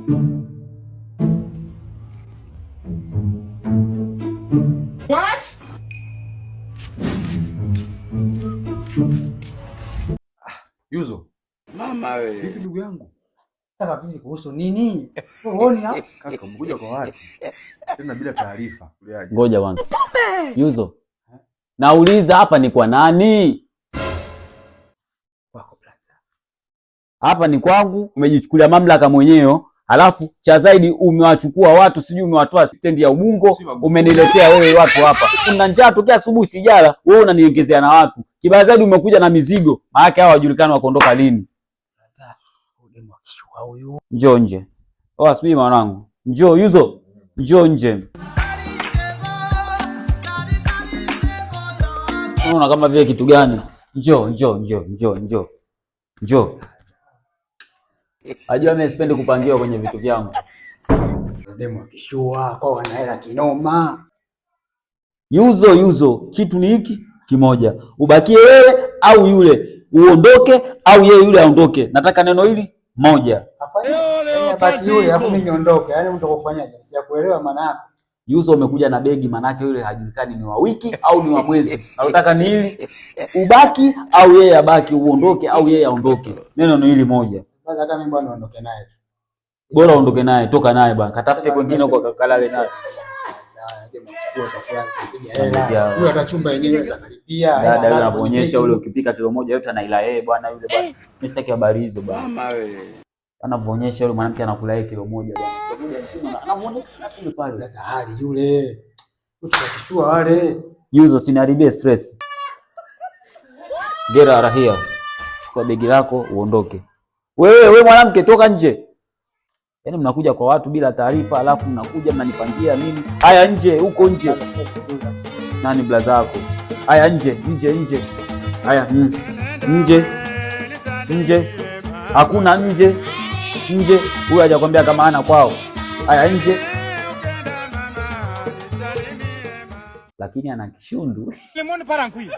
What? Yuzo. Mama wewe. Vipi ndugu yangu? Kaka vipi kuhusu nini? Uone hapo. Kaka umekuja kwa watu. Tena bila taarifa. Ngoja kwanza. Yuzo. Nauliza hapa ni kwa nani? Wako plaza. Hapa ni kwangu, umejichukulia mamlaka mwenyewe. Alafu cha zaidi umewachukua watu, sijui umewatoa stendi ya Ubungo, umeniletea wewe watu hapa. Kuna njaa tokea asubuhi sijala, wewe unaniongezea na watu. Kibaya zaidi umekuja na mizigo. Maana yake hao wajulikana wakondoka lini. Udemu akishua huyu. Njoo nje. Oh, asubuhi mwanangu. Njoo Yuzo. Njoo nje. Unaona kama vile kitu gani? Njoo. Ajua mimi sipendi kupangiwa kwenye vitu vyangu. Udemu akishua kwa wana hela kinoma. Yuzo, kitu ni hiki kimoja. Ubakie wewe au yule, uondoke au yeye yule aondoke. Nataka neno hili moja. Afanye baki yule afu mimi niondoke. Yaani mtakofanyaje? Sijakuelewa maana yako. Yuzo umekuja na begi, manake yule hajulikani ni wa wiki au ni wa mwezi. Nataka ni hili, ubaki au yeye abaki, uondoke au yeye aondoke. Neno ni hili moja. Sasa hata mimi bwana aondoke naye. Bora uondoke naye, toka naye bwana. Katafute kwingine huko kalale naye. Huyo atachumba yenyewe atalipia. Dada yule anaonyesha ule ukipika kilo moja yote anaila yeye bwana yule bwana. Mimi sitaki habari hizo bwana. Mama wewe. Anavyoonyesha yule mwanamke anakula yeye kilo moja bwana. Anamuonekana kule pale. Sasa hali yule. Utakishua wale. Yuzo usiniharibie stress. Gera rahia. Chukua begi lako uondoke. Wewe mwanamke toka nje. Yaani mnakuja kwa watu bila taarifa, alafu mnakuja mnanipangia nini? Haya nje, huko nje. Nani blaza yako? Haya nje. Haya nje. Hakuna nje. Huyu hajakwambia kama ana kwao. Haya nje. Lakini ana kishundu. Lemoni parankui.